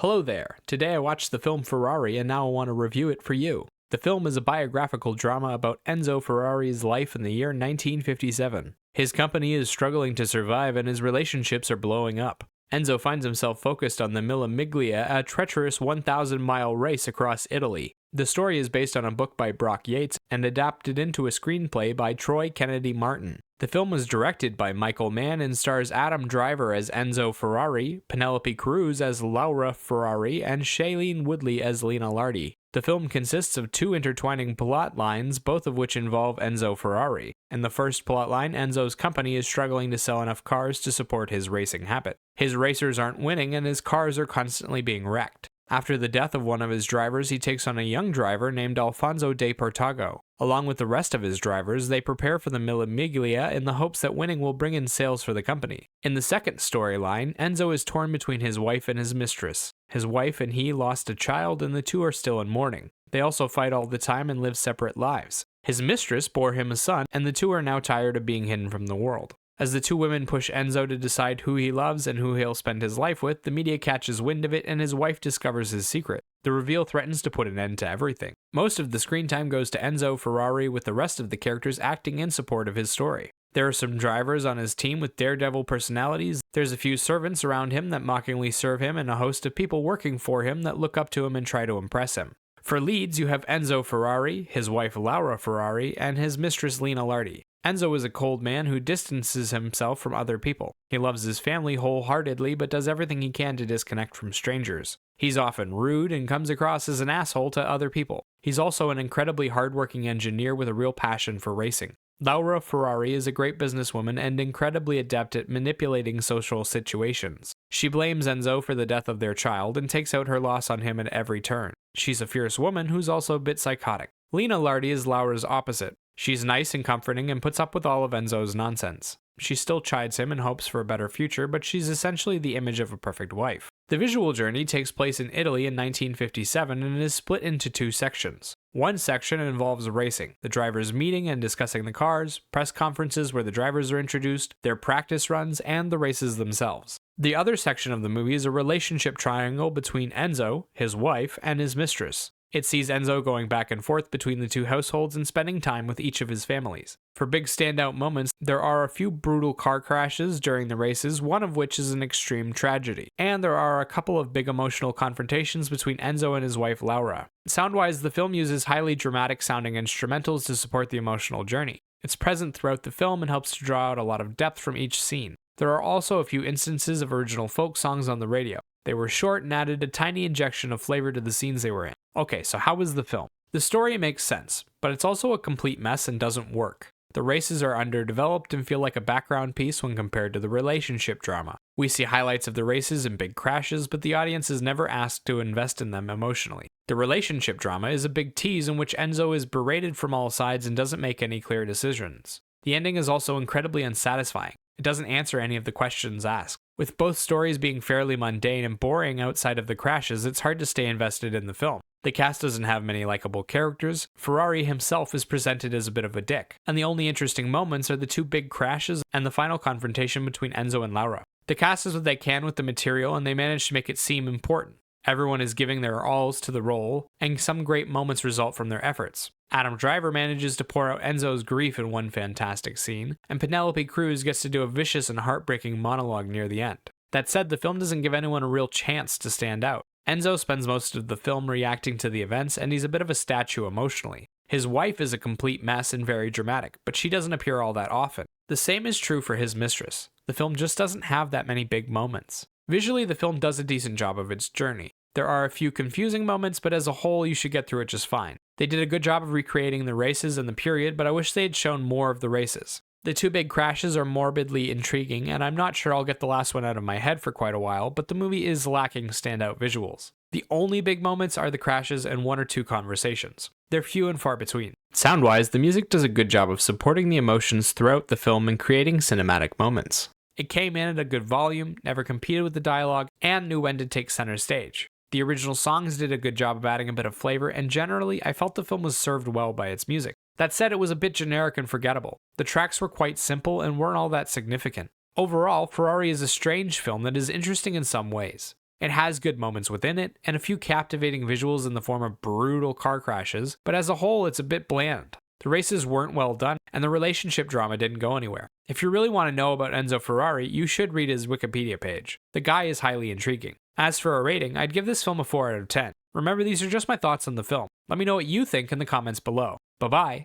Hello there. Today I watched the film Ferrari and now I want to review it for you. The film is a biographical drama about Enzo Ferrari's life in the year 1957. His company is struggling to survive and his relationships are blowing up. Enzo finds himself focused on the Mille Miglia, a treacherous 1,000-mile race across Italy. The story is based on a book by Brock Yates and adapted into a screenplay by Troy Kennedy Martin. The film was directed by Michael Mann and stars Adam Driver as Enzo Ferrari, Penelope Cruz as Laura Ferrari, and Shailene Woodley as Lena Lardi. The film consists of two intertwining plot lines, both of which involve Enzo Ferrari. In the first plot line, Enzo's company is struggling to sell enough cars to support his racing habit. His racers aren't winning and his cars are constantly being wrecked. After the death of one of his drivers, he takes on a young driver named Alfonso de Portago. Along with the rest of his drivers, they prepare for the Mille Miglia in the hopes that winning will bring in sales for the company. In the second storyline, Enzo is torn between his wife and his mistress. His wife and he lost a child and the two are still in mourning. They also fight all the time and live separate lives. His mistress bore him a son, and the two are now tired of being hidden from the world. As the two women push Enzo to decide who he loves and who he'll spend his life with, the media catches wind of it and his wife discovers his secret. The reveal threatens to put an end to everything. Most of the screen time goes to Enzo Ferrari, with the rest of the characters acting in support of his story. There are some drivers on his team with daredevil personalities, there's a few servants around him that mockingly serve him, and a host of people working for him that look up to him and try to impress him. For leads, you have Enzo Ferrari, his wife Laura Ferrari, and his mistress Lena Lardi. Enzo is a cold man who distances himself from other people. He loves his family wholeheartedly but does everything he can to disconnect from strangers. He's often rude and comes across as an asshole to other people. He's also an incredibly hardworking engineer with a real passion for racing. Laura Ferrari is a great businesswoman and incredibly adept at manipulating social situations. She blames Enzo for the death of their child and takes out her loss on him at every turn. She's a fierce woman who's also a bit psychotic. Lena Lardi is Laura's opposite. She's nice and comforting and puts up with all of Enzo's nonsense. She still chides him and hopes for a better future, but she's essentially the image of a perfect wife. The visual journey takes place in Italy in 1957 and is split into two sections. One section involves racing, the drivers meeting and discussing the cars, press conferences where the drivers are introduced, their practice runs, and the races themselves. The other section of the movie is a relationship triangle between Enzo, his wife, and his mistress. It sees Enzo going back and forth between the two households and spending time with each of his families. For big standout moments, there are a few brutal car crashes during the races, one of which is an extreme tragedy. And there are a couple of big emotional confrontations between Enzo and his wife Laura. Sound-wise, the film uses highly dramatic sounding instrumentals to support the emotional journey. It's present throughout the film and helps to draw out a lot of depth from each scene. There are also a few instances of original folk songs on the radio. They were short and added a tiny injection of flavor to the scenes they were in. Okay, so how was the film? The story makes sense, but it's also a complete mess and doesn't work. The races are underdeveloped and feel like a background piece when compared to the relationship drama. We see highlights of the races and big crashes, but the audience is never asked to invest in them emotionally. The relationship drama is a big tease in which Enzo is berated from all sides and doesn't make any clear decisions. The ending is also incredibly unsatisfying. It doesn't answer any of the questions asked. With both stories being fairly mundane and boring outside of the crashes, it's hard to stay invested in the film. The cast doesn't have many likable characters, Ferrari himself is presented as a bit of a dick, and the only interesting moments are the two big crashes and the final confrontation between Enzo and Laura. The cast is what they can with the material and they manage to make it seem important. Everyone is giving their alls to the role, and some great moments result from their efforts. Adam Driver manages to pour out Enzo's grief in one fantastic scene, and Penelope Cruz gets to do a vicious and heartbreaking monologue near the end. That said, the film doesn't give anyone a real chance to stand out. Enzo spends most of the film reacting to the events, and he's a bit of a statue emotionally. His wife is a complete mess and very dramatic, but she doesn't appear all that often. The same is true for his mistress. The film just doesn't have that many big moments. Visually, the film does a decent job of its journey. There are a few confusing moments, but as a whole, you should get through it just fine. They did a good job of recreating the races and the period, but I wish they had shown more of the races. The two big crashes are morbidly intriguing, and I'm not sure I'll get the last one out of my head for quite a while, but the movie is lacking standout visuals. The only big moments are the crashes and one or two conversations. They're few and far between. Sound-wise, the music does a good job of supporting the emotions throughout the film and creating cinematic moments. It came in at a good volume, never competed with the dialogue, and knew when to take center stage. The original songs did a good job of adding a bit of flavor, and generally, I felt the film was served well by its music. That said, it was a bit generic and forgettable. The tracks were quite simple and weren't all that significant. Overall, Ferrari is a strange film that is interesting in some ways. It has good moments within it, and a few captivating visuals in the form of brutal car crashes, but as a whole it's a bit bland. The races weren't well done, and the relationship drama didn't go anywhere. If you really want to know about Enzo Ferrari, you should read his Wikipedia page. The guy is highly intriguing. As for a rating, I'd give this film a 4 out of 10. Remember, these are just my thoughts on the film. Let me know what you think in the comments below. Bye-bye.